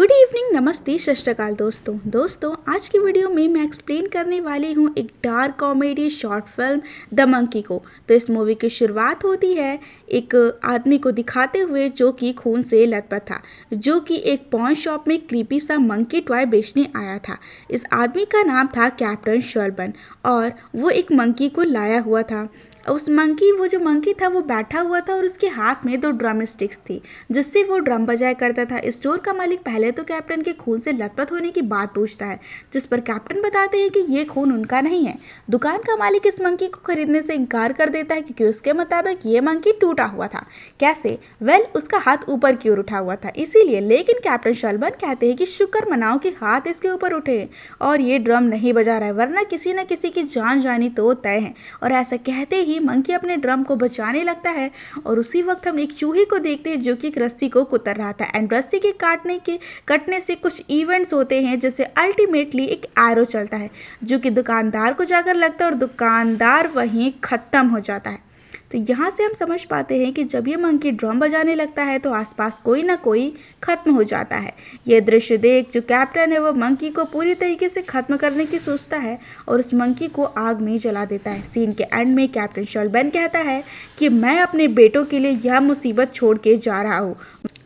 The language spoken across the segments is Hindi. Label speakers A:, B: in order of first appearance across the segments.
A: गुड इवनिंग, नमस्ते, सत श्री अकाल दोस्तों आज की वीडियो में मैं एक्सप्लेन करने वाली हूँ एक dark comedy short film the monkey को। तो इस मूवी की शुरुआत होती है एक आदमी को दिखाते हुए जो कि खून से लथपथ था, जो कि एक पॉन शॉप में क्रीपी सा मंकी टॉय बेचने आया था। इस आदमी का नाम था कैप्टन शर्बन और वो एक मंकी को लाया हुआ था। वो जो मंकी था वो बैठा हुआ था और उसके हाथ में 2 ड्रम स्टिक्स थी जिससे वो ड्रम बजाया करता था। स्टोर का मालिक पहले तो कैप्टन के खून से लथपथ होने की बात पूछता है, जिस पर कैप्टन बताते हैं कि ये खून उनका नहीं है। दुकान का मालिक इस मंकी को खरीदने से इनकार कर देता है क्योंकि उसके मुताबिक ये मंकी टूटा हुआ था। कैसे? उसका हाथ ऊपर की ओर उठा हुआ था इसीलिए। लेकिन कैप्टन शलबन कहते हैं कि शुक्र मनाओ कि हाथ इसके ऊपर उठे और ये ड्रम नहीं बजा रहा है, वरना किसी न किसी की जान जानी तो तय है। और ऐसा कहते ही मंकी अपने ड्रम को बचाने लगता है और उसी वक्त हम एक चूहे को देखते हैं जो कि एक रस्सी को कुतर रहा था। एंड रस्सी के कटने से कुछ इवेंट्स होते हैं, जैसे अल्टीमेटली एक एरो चलता है जो कि दुकानदार को जाकर लगता है और दुकानदार वहीं खत्म हो जाता है। तो यहाँ से हम समझ पाते हैं कि जब ये मंकी ड्रम बजाने लगता है तो आसपास कोई ना कोई खत्म हो जाता है। ये दृश्य देख जो कैप्टन है वो मंकी को पूरी तरीके से खत्म करने की सोचता है और उस मंकी को आग में जला देता है। सीन के एंड में कैप्टन शलबन कहता है कि मैं अपने बेटों के लिए यह मुसीबत छोड़ के जा रहा हूँ।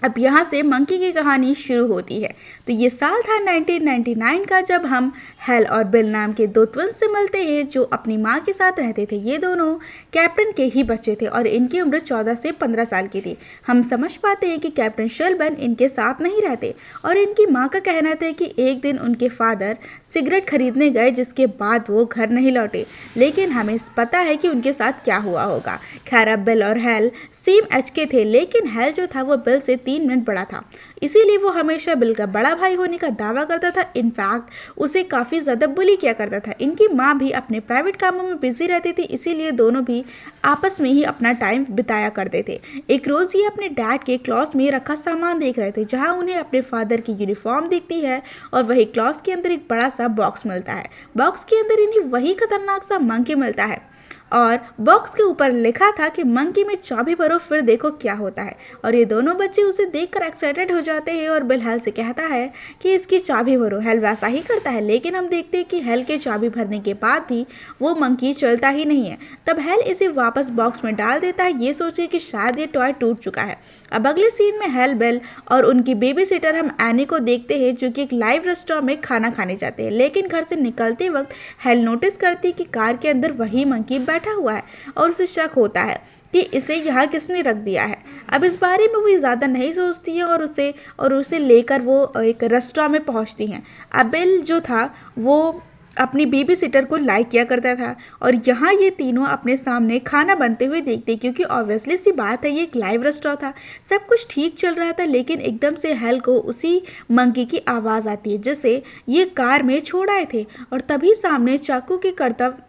A: अब यहाँ से मंकी की कहानी शुरू होती है। तो ये साल था 1999 का, जब हम हेल और बिल नाम के 2 ट्विंस से मिलते हैं जो अपनी माँ के साथ रहते थे। ये दोनों कैप्टन के ही बच्चे थे और इनकी उम्र 14 से 15 साल की थी। हम समझ पाते हैं कि कैप्टन शलबन इनके साथ नहीं रहते और इनकी माँ का कहना था कि एक दिन उनके फादर सिगरेट खरीदने गए जिसके बाद वो घर नहीं लौटे, लेकिन हमें पता है कि उनके साथ क्या हुआ होगा। खैर, अब बिल और हेल सेम एज के थे, लेकिन हेल जो था वो बिल से 3 मिनट बड़ा था, इसीलिए वो हमेशा बिल का बड़ा भाई होने का दावा करता था। इनफैक्ट उसे काफ़ी ज़्यादा बुली किया करता था। इनकी माँ भी अपने प्राइवेट कामों में बिजी रहती थी, इसीलिए दोनों भी आपस में ही अपना टाइम बिताया करते थे। एक रोज़ ये अपने डैड के क्लॉस में रखा सामान देख रहे थे, जहाँ उन्हें अपने फादर की यूनिफॉर्म दिखती है और वही क्लॉस के अंदर एक बड़ा सा बॉक्स मिलता है। बॉक्स के अंदर इन्हें वही खतरनाक सा मंकी मिलता है और बॉक्स के ऊपर लिखा था कि मंकी में चाबी भरो फिर देखो क्या होता है। और ये दोनों बच्चे उसे देखकर एक्साइटेड हो जाते हैं और बिल हेल से कहता है कि इसकी चाबी भरो। हेल वैसा ही करता है, लेकिन हम देखते हैं कि हेल के चाबी भरने के बाद भी वो मंकी चलता ही नहीं है। तब हेल इसे वापस बॉक्स में डाल देता है, ये सोचे कि शायद ये टॉय टूट चुका है। अब अगले सीन में हेल, बिल और उनकी बेबी सिटर हम एनी को देखते हैं जो कि एक लाइव रेस्टोरेंट में खाना खाने जाते हैं। लेकिन घर से निकलते वक्त हेल नोटिस करती है कि कार के अंदर वही मंकी बैठा हुआ है और उसे शक होता है कि इसे यहाँ किसने रख दिया है। अब इस बारे में वो ज़्यादा नहीं सोचती हैं और उसे लेकर वो एक रेस्टोरेंट में पहुँचती हैं। अब बिल जो था वो अपनी बेबी सिटर को लाइक किया करता था और यहाँ ये तीनों अपने सामने खाना बनते हुए देखते, क्योंकि ऑब्वियसली सी बात है ये एक लाइव रेस्टोरेंट था। सब कुछ ठीक चल रहा था, लेकिन एकदम से हेल को उसी मंकी की आवाज़ आती है जिसे ये कार में छोड़ आए थे। और तभी सामने चाकू के करतब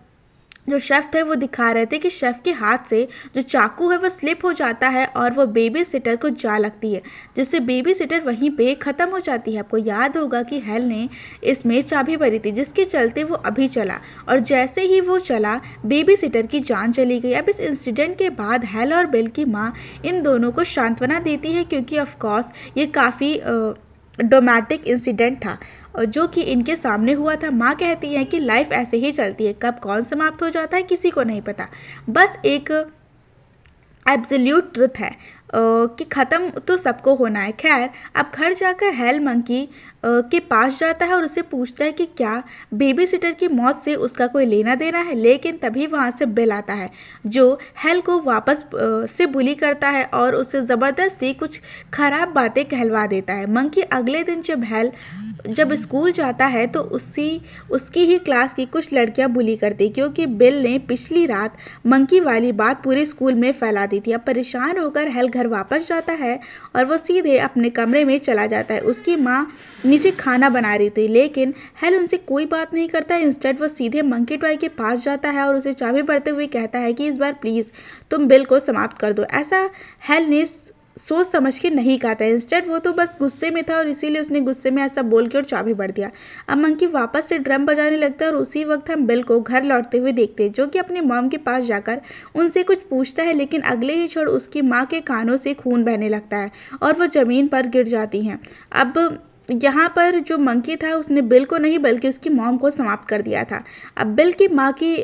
A: जो शेफ थे वो दिखा रहे थे कि शेफ के हाथ से जो चाकू है वो स्लिप हो जाता है और वो बेबी सिटर को जा लगती है, जिससे बेबी सिटर वहीं पे ख़त्म हो जाती है। आपको याद होगा कि हेल ने इसमें चाबी भरी थी जिसके चलते वो अभी चला और जैसे ही वो चला बेबी सिटर की जान चली गई। अब इस इंसिडेंट के बाद हेल और बिल की माँ इन दोनों को सांत्वना देती है, क्योंकि ऑफकोर्स ये काफ़ी ड्रामेटिक इंसिडेंट था जो कि इनके सामने हुआ था। माँ कहती है कि लाइफ ऐसे ही चलती है, कब कौन समाप्त हो जाता है किसी को नहीं पता, बस एक एब्सोल्यूट ट्रुथ है कि ख़त्म तो सबको होना है। खैर, अब घर जाकर हेल मंकी के पास जाता है और उससे पूछता है कि क्या बेबी सिटर की मौत से उसका कोई लेना देना है। लेकिन तभी वहाँ से बिल आता है जो हेल को वापस से बुली करता है और उससे ज़बरदस्ती कुछ ख़राब बातें कहलवा देता है। मंकी अगले दिन जब स्कूल जाता है तो उसकी ही क्लास की कुछ लड़कियां बुली करती, क्योंकि बिल ने पिछली रात मंकी वाली बात पूरे स्कूल में फैला दी थी। अब परेशान होकर हेल घर वापस जाता है और वो सीधे अपने कमरे में चला जाता है। उसकी माँ नीचे खाना बना रही थी, लेकिन हेल उनसे कोई बात नहीं करता है। इंस्टेड वो सीधे मंकी टॉय के पास जाता है और उसे चाबी भरते हुए कहता है कि इस बार प्लीज़ तुम बिल को समाप्त कर दो। ऐसा हेल ने सोच समझ के नहीं कहा था, इंस्टेड वो तो बस गुस्से में था और इसीलिए उसने गुस्से में ऐसा बोल के और चाबी भर दिया। अब मंकी वापस से ड्रम बजाने लगता है और उसी वक्त हम बिल को घर लौटते हुए देखते हैं, जो कि अपनी मॉम के पास जाकर उनसे कुछ पूछता है, लेकिन अगले ही क्षण उसकी माँ के कानों से खून बहने लगता है और वह ज़मीन पर गिर जाती हैं। अब यहाँ पर जो मंकी था उसने बिल को नहीं बल्कि उसकी मॉम को समाप्त कर दिया था। अब बिल की माँ की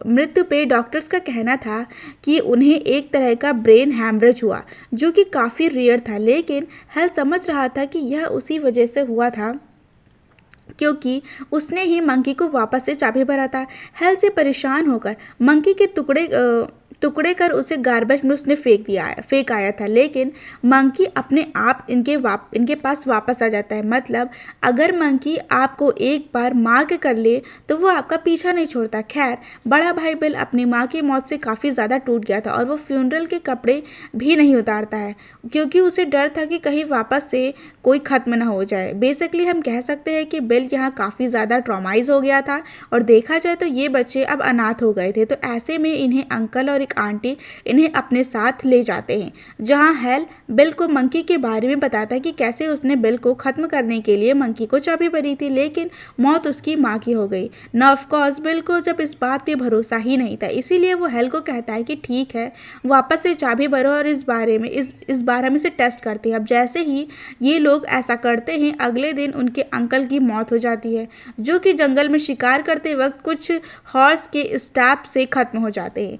A: मृत्यु पे डॉक्टर्स का कहना था कि उन्हें एक तरह का ब्रेन हैमरेज हुआ जो कि काफ़ी रेयर था, लेकिन हेल समझ रहा था कि यह उसी वजह से हुआ था क्योंकि उसने ही मंकी को वापस से चाबी भरा था। हेल से परेशान होकर मंकी के टुकड़े कर उसे गार्बेज में उसने फेंक आया था, लेकिन मंकी अपने आप इनके पास वापस आ जाता है। मतलब अगर मंकी आपको एक बार मार्क कर ले तो वो आपका पीछा नहीं छोड़ता। खैर, बड़ा भाई बिल अपनी माँ की मौत से काफ़ी ज़्यादा टूट गया था और वो फ्यूनरल के कपड़े भी नहीं उतारता है क्योंकि उसे डर था कि कहीं वापस से कोई ख़त्म ना हो जाए। बेसिकली हम कह सकते हैं कि बिल यहाँ काफ़ी ज़्यादा ट्रॉमाइज हो गया था और देखा जाए तो ये बच्चे अब अनाथ हो गए थे। तो ऐसे में इन्हें अंकल और एक आंटी इन्हें अपने साथ ले जाते हैं, जहाँ हेल बिल को मंकी के बारे में बताता है कि कैसे उसने बिल को ख़त्म करने के लिए मंकी को चाबी भरी थी, लेकिन मौत उसकी माँ की हो गई ना। ऑफकोर्स बिल को जब इस बात पे भरोसा ही नहीं था, इसीलिए वो हेल को कहता है कि ठीक है, वापस से चाबी भरो और इस बार हम इसे टेस्ट करते हैं। अब जैसे ही ये लोग ऐसा करते हैं, अगले दिन उनके अंकल की मौत हो जाती है जो कि जंगल में शिकार करते वक्त कुछ हॉर्स के स्टैप से खत्म हो जाते हैं।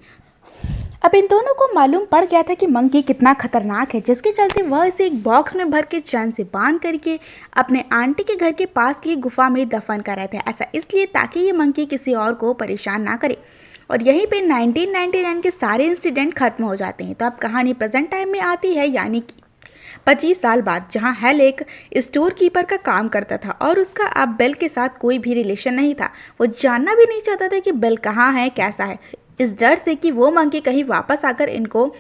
A: अब इन दोनों को मालूम पड़ गया था कि मंकी कितना खतरनाक है, जिसके चलते वह इसे एक बॉक्स में भर के चैन से बांध करके अपने आंटी के घर के पास की गुफा में दफन कर रहे थे। ऐसा इसलिए ताकि ये मंकी किसी और को परेशान ना करे। और यहीं पे 1999 के सारे इंसिडेंट खत्म हो जाते हैं। तो अब कहानी प्रेजेंट टाइम में आती है, यानी कि 25 साल बाद, जहां हेल एक स्टोर कीपर का काम करता था और उसका अब बिल के साथ कोई भी रिलेशन नहीं था। वो जानना भी नहीं चाहता था कि बिल कहाँ है, कैसा है, इस डर से कि वो मंकी कहीं वापस आकर इनको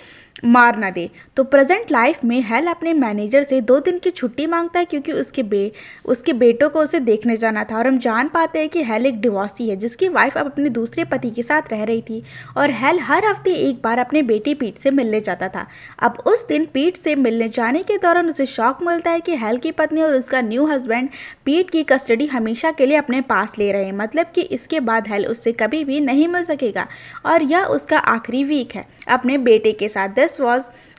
A: मार ना दे। तो प्रेजेंट लाइफ में हेल अपने मैनेजर से 2 दिन की छुट्टी मांगता है क्योंकि उसके बेटों को उसे देखने जाना था। और हम जान पाते हैं कि हेल एक डिवोर्सी है जिसकी वाइफ अब अपने दूसरे पति के साथ रह रही थी और हेल हर हफ्ते एक बार अपने बेटी पीट से मिलने जाता था। अब उस दिन पीट से मिलने जाने के दौरान उसे शॉक मिलता है कि हेल की पत्नी और उसका न्यू हस्बैंड पीट की कस्टडी हमेशा के लिए अपने पास ले रहे हैं। मतलब कि इसके बाद हेल उससे कभी भी नहीं मिल सकेगा और यह उसका आखिरी वीक है अपने बेटे के साथ।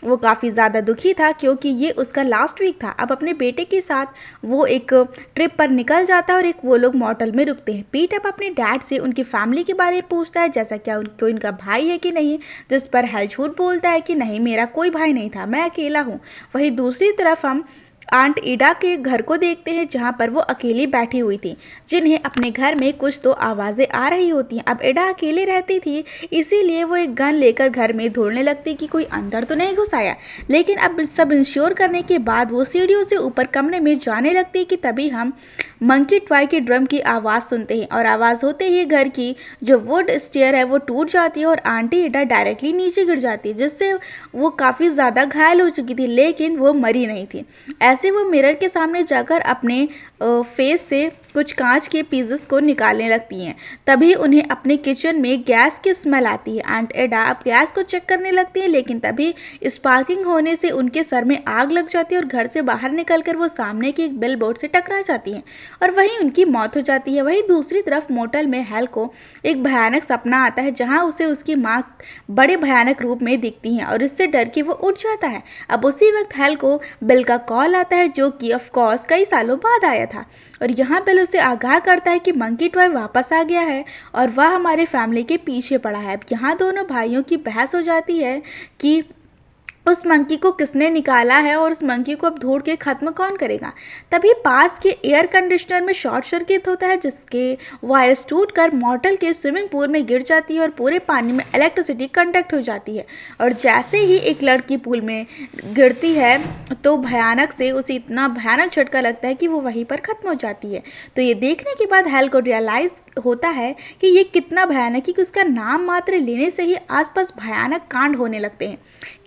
A: वो काफ़ी ज़्यादा दुखी था क्योंकि ये उसका लास्ट वीक था। अब अपने बेटे के साथ वो एक ट्रिप पर निकल जाता है और वो लोग मोटल में रुकते हैं। पीट अब अपने डैड से उनकी फैमिली के बारे में पूछता है, जैसा क्या उनको इनका भाई है कि नहीं, जिस पर हेल झूठ बोलता है कि नहीं, मेरा कोई भाई नहीं था, मैं अकेला हूँ। वहीं दूसरी तरफ हम आंट इडा के घर को देखते हैं जहाँ पर वो अकेली बैठी हुई थी, जिन्हें अपने घर में कुछ तो आवाज़ें आ रही होती हैं। अब इडा अकेले रहती थी, इसीलिए वो एक गन लेकर घर में दौड़ने लगती कि कोई अंदर तो नहीं घुस आया। लेकिन अब सब इंश्योर करने के बाद वो सीढ़ियों से ऊपर कमरे में जाने लगती कि तभी हम मंकी टॉय के ड्रम की आवाज़ सुनते हैं और आवाज़ होते ही घर की जो वुड स्टेयर है वो टूट जाती है और आंटी इडा डायरेक्टली नीचे गिर जाती है, जिससे वो काफ़ी ज़्यादा घायल हो चुकी थी, लेकिन वो मरी नहीं थी। ऐसे वो मिरर के सामने जाकर अपने फेस से कुछ कांच के पीसेस को निकालने लगती हैं। तभी उन्हें अपने किचन में गैस की स्मेल आती है। आंट एडा अब गैस को चेक करने लगती है, लेकिन तभी स्पार्किंग होने से उनके सर में आग लग जाती है और घर से बाहर निकलकर वो सामने के एक बिल बोर्ड से टकरा जाती हैं और वहीं उनकी मौत हो जाती है। वहीं दूसरी तरफ मोटल में हेल को एक भयानक सपना आता है जहाँ उसे उसकी माँ बड़े भयानक रूप में दिखती हैं और इससे डर के वो उठ जाता है। अब उसी वक्त हेल को बिल का कॉल आता है जो कि ऑफ कोर्स कई सालों बाद आया था और यहाँ बिल उसे आगाह करता है कि मंकी टॉय वापस आ गया है और वह हमारे फैमिली के पीछे पड़ा है। अब यहाँ दोनों भाइयों की बहस हो जाती है कि उस मंकी को किसने निकाला है और उस मंकी को अब ढूंढ के खत्म कौन करेगा। तभी पास के एयर कंडीशनर में शॉर्ट सर्किट होता है जिसके वायर्स टूटकर मॉर्टल के स्विमिंग पूल में गिर जाती है और पूरे पानी में इलेक्ट्रिसिटी कंडक्ट हो जाती है और जैसे ही एक लड़की पूल में गिरती है तो भयानक से उसे इतना भयानक झटका लगता है कि वो वहीं पर खत्म हो जाती है। तो ये देखने के बाद हेल को रियलाइज होता है कि ये कितना भयानक है कि उसका नाम मात्र लेने से ही आसपास भयानक कांड होने लगते हैं।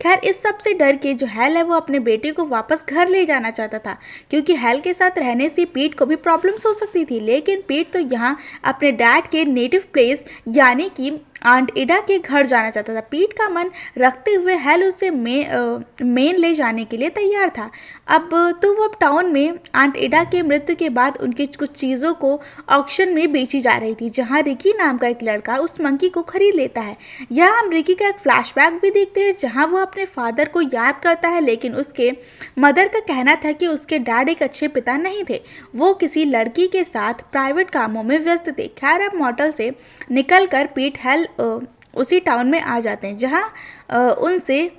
A: खैर, इस सब से डर के जो हेल है वो अपने बेटे को वापस घर ले जाना चाहता था क्योंकि हेल के साथ रहने से पीट को भी प्रॉब्लम्स हो सकती थी, लेकिन पीट तो यहाँ अपने डैड के नेटिव प्लेस यानी कि आंट इडा के घर जाना चाहता था। पीट का मन रखते हुए हेल उसे मेन ले जाने के लिए तैयार था। अब तो वो अब टाउन में आंट इडा के मृत्यु के बाद उनकी कुछ चीज़ों को ऑक्शन में बेची जा रही थी, जहां रिकी नाम का एक लड़का उस मंकी को खरीद लेता है। यहाँ हम रिकी का एक फ्लैशबैक भी देखते हैं, जहां वो अपने फादर को याद करता है, लेकिन उसके मदर का कहना था कि उसके डैड एक अच्छे पिता नहीं थे, वो किसी लड़की के साथ प्राइवेट कामों में व्यस्त थे। खैर, अब मॉडल से निकलकर पीट हेल उसी टाउन में आ जाते हैं, जहां उनसे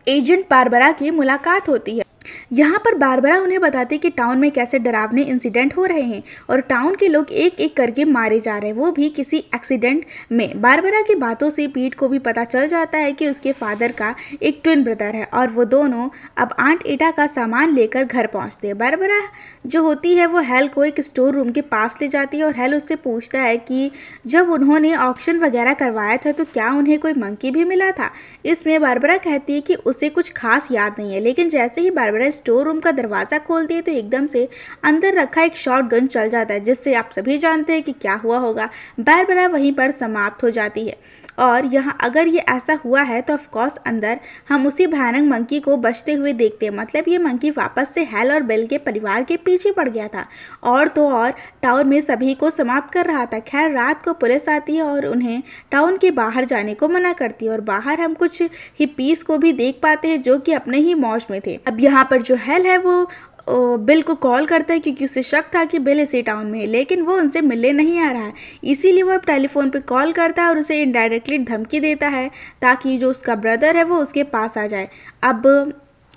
A: एजेंट बारबरा की मुलाकात होती है। यहाँ पर बारबरा उन्हें बताती है कि टाउन में कैसे डरावने इंसिडेंट हो रहे हैं और टाउन के लोग एक एक करके मारे जा रहे हैं, वो भी किसी एक्सीडेंट में। बारबरा की बातों से पीट को भी पता चल जाता है कि उसके फादर का एक ट्विन ब्रदर है और वो दोनों अब आंट इडा का सामान लेकर घर पहुँचते हैं। बारबरा जो होती है वो हेल को एक स्टोर रूम के पास ले जाती है और हेल उससे पूछता है कि जब उन्होंने ऑक्शन वगैरह करवाया था तो क्या उन्हें कोई मंकी भी मिला था। इसमें बारबरा कहती है कि उसे कुछ खास याद नहीं है, लेकिन जैसे ही बारबरा स्टोर रूम का दरवाज़ा खोलती है तो एकदम से अंदर रखा एक शॉटगन चल जाता है, जिससे आप सभी जानते हैं कि क्या हुआ होगा। बारबरा वहीं पर समाप्त हो जाती है। और यहाँ अगर ये ऐसा हुआ है तो ऑफकोर्स अंदर हम उसी भयानक मंकी को बचते हुए देखते हैं। मतलब ये मंकी वापस से हेल और बेल के परिवार के पीछे पड़ गया था और तो और टाउन में सभी को समाप्त कर रहा था। खैर, रात को पुलिस आती है और उन्हें टाउन के बाहर जाने को मना करती है और बाहर हम कुछ हिप्पीज को भी देख पाते हैं जो कि अपने ही मौज में थे। अब यहाँ पर जो हेल है वो बिल को कॉल करता है क्योंकि उसे शक था कि बिल इसी टाउन में है, लेकिन वो उनसे मिलने नहीं आ रहा है। इसीलिए वो अब टेलीफोन पे कॉल करता है और उसे इनडायरेक्टली धमकी देता है ताकि जो उसका ब्रदर है वो उसके पास आ जाए। अब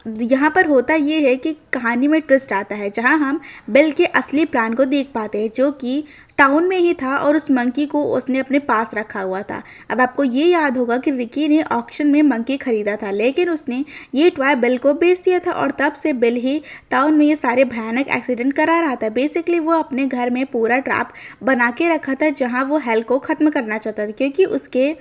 A: यहाँ पर होता ये है कि कहानी में ट्विस्ट आता है, जहाँ हम बिल के असली प्लान को देख पाते हैं, जो कि टाउन में ही था और उस मंकी को उसने अपने पास रखा हुआ था। अब आपको ये याद होगा कि रिकी ने ऑक्शन में मंकी खरीदा था, लेकिन उसने ये टॉय बिल को बेच दिया था और तब से बिल ही टाउन में ये सारे भयानक एक्सीडेंट करा रहा था। बेसिकली वो अपने घर में पूरा ट्रैप बना के रखा था, जहाँ वो हेल को ख़त्म करना चाहता था, क्योंकि उसके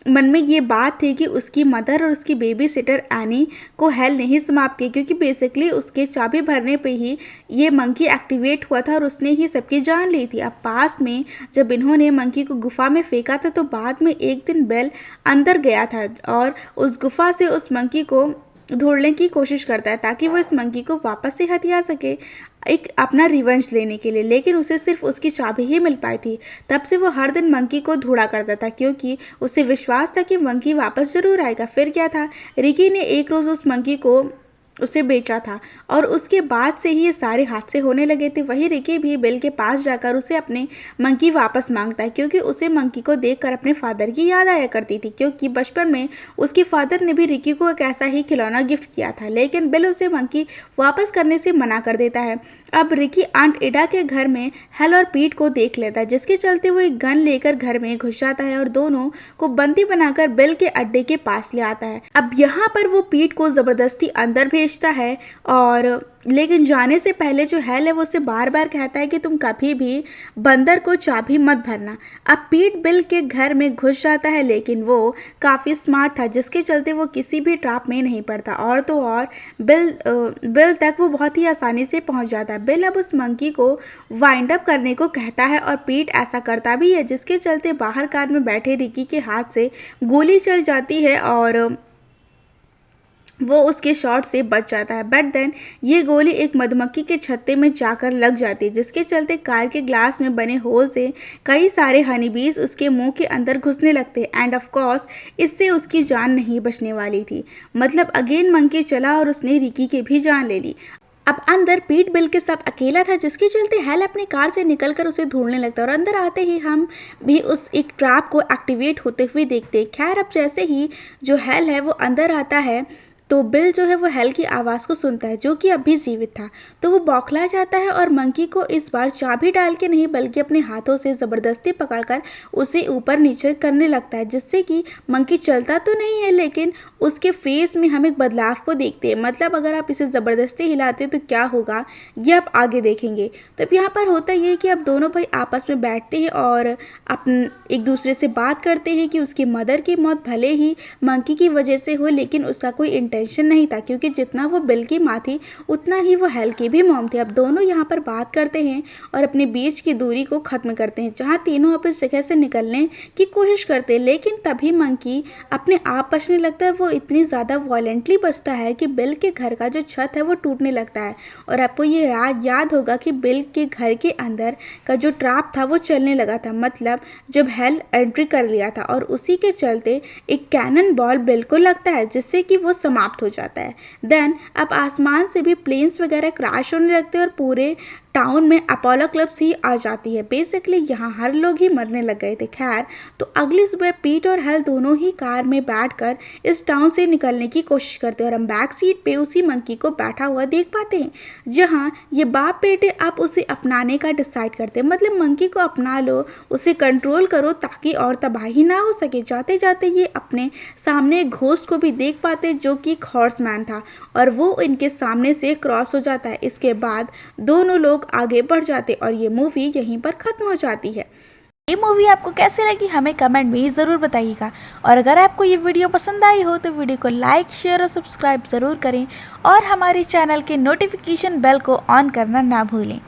A: मन में ये बात थी कि उसकी मदर और उसकी बेबी सिटर एनी को हेल नहीं समाप्त की, क्योंकि बेसिकली उसके चाबी भरने पे ही ये मंकी एक्टिवेट हुआ था और उसने ही सबकी जान ली थी। अब पास में जब इन्होंने मंकी को गुफा में फेंका था तो बाद में एक दिन बेल अंदर गया था और उस गुफा से उस मंकी को ढूंढने की कोशिश करता है ताकि वो इस मंकी को वापस से हथिया सके, एक अपना रिवेंज लेने के लिए। लेकिन उसे सिर्फ उसकी चाबी ही मिल पाई थी। तब से वो हर दिन मंकी को ढूंढा करता था, क्योंकि उसे विश्वास था कि मंकी वापस जरूर आएगा। फिर क्या था, रिकी ने एक रोज़ उस मंकी को उसे बेचा था और उसके बाद से ही ये सारे हादसे होने लगे थे। वही रिकी भी बिल के पास जाकर उसे अपने मंकी वापस मांगता है, क्योंकि उसे मंकी को देखकर अपने फादर की याद आया करती थी, क्योंकि बचपन में उसके फादर ने भी रिकी को एक ऐसा ही खिलौना गिफ्ट किया था। लेकिन बिल उसे मंकी वापस करने से मना कर देता है। अब रिकी आंट इडा के घर में हेल और पीट को देख लेता है, जिसके चलते वो एक गन लेकर घर में घुस जाता है और दोनों को बंदी बनाकर बिल के अड्डे के पास ले आता है। अब यहाँ पर वो पीट को जबरदस्ती अंदर भेजता है और लेकिन जाने से पहले जो हेल है वो उसे बार बार कहता है कि तुम कभी भी बंदर को चाबी मत भरना। अब पीट बिल के घर में घुस जाता है, लेकिन वो काफ़ी स्मार्ट था, जिसके चलते वो किसी भी ट्रैप में नहीं पड़ता और तो और बिल तक वो बहुत ही आसानी से पहुंच जाता है। बिल अब उस मंकी को वाइंड अप करने को कहता है और पीट ऐसा करता भी है, जिसके चलते बाहर कार में बैठे रिकी के हाथ से गोली चल जाती है और वो उसके शॉट से बच जाता है। बट देन ये गोली एक मधुमक्खी के छत्ते में जाकर लग जाती है, जिसके चलते कार के ग्लास में बने होल से कई सारे हनीबीज उसके मुंह के अंदर घुसने लगते हैं। एंड ऑफ कोर्स इससे उसकी जान नहीं बचने वाली थी। मतलब अगेन मंकी चला और उसने रिकी की भी जान ले ली। अब अंदर पीट बिल के साथ अकेला था, जिसके चलते हेल अपनी कार से निकलकर उसे ढूंढने लगता है और अंदर आते ही हम भी उस एक ट्रैप को एक्टिवेट होते हुए देखते हैं। खैर, अब जैसे ही जो हेल है वो अंदर आता है तो बिल जो है वो हेल की आवाज़ को सुनता है, जो कि अभी जीवित था। तो वो बौखला जाता है और मंकी को इस बार चाबी डाल के नहीं बल्कि अपने हाथों से ज़बरदस्ती पकड़कर उसे ऊपर नीचे करने लगता है, जिससे कि मंकी चलता तो नहीं है, लेकिन उसके फेस में हम एक बदलाव को देखते हैं। मतलब अगर आप इसे ज़बरदस्ती हिलाते तो क्या होगा ये आप आगे देखेंगे। तो अब यहाँ पर होता ये है कि अब दोनों भाई आपस में बैठते हैं और एक दूसरे से बात करते हैं कि उसकी मदर की मौत भले ही मंकी की वजह से हो, लेकिन उसका कोई इंटेंशन इंटेंशन नहीं था, क्योंकि जितना वो बिल की माँ थी उतना ही वो हेल की भी मॉम थी। अब दोनों यहाँ पर बात करते हैं और अपने बीच की दूरी को ख़त्म करते हैं, जहाँ तीनों अब इस जगह से निकलने की कोशिश करते हैं। लेकिन तभी मंकी अपने आप बचने लगता है। वो इतनी ज़्यादा वॉयलेंटली बचता है कि बिल के घर का जो छत है वो टूटने लगता है। और आपको ये याद होगा कि बिल के घर के अंदर का जो ट्रैप था वो चलने लगा था, मतलब जब हेल एंट्री कर लिया था, और उसी के चलते एक कैनन बॉल बिल को लगता है, जिससे कि वो समाप्त हो जाता है। देन अब आसमान से भी प्लेन्स वगैरह क्रैश होने लगते हैं और पूरे टाउन में अपोलोक्लिप्स ही आ जाती है। बेसिकली यहाँ हर लोग ही मरने लग गए थे। खैर, तो अगली सुबह पीट और हेल दोनों ही कार में बैठकर इस टाउन से निकलने की कोशिश करते हैं, और हम बैक सीट पे उसी मंकी को बैठा हुआ देख पाते हैं, जहाँ ये बाप बेटे अब उसे अपनाने का डिसाइड करते हैं। मतलब मंकी को अपना लो, उसे कंट्रोल करो, ताकि और तबाही ना हो सके। जाते जाते ये अपने सामने एक घोस्ट को भी देख पाते, जो कि एक हॉर्समैन था, और वो इनके सामने से क्रॉस हो जाता है। इसके बाद दोनों लोग आगे बढ़ जाते और ये मूवी यहीं पर ख़त्म हो जाती है।
B: ये मूवी आपको कैसी लगी हमें कमेंट में ज़रूर बताइएगा। और अगर आपको ये वीडियो पसंद आई हो तो वीडियो को लाइक, शेयर और सब्सक्राइब ज़रूर करें, और हमारे चैनल के नोटिफिकेशन बेल को ऑन करना ना भूलें।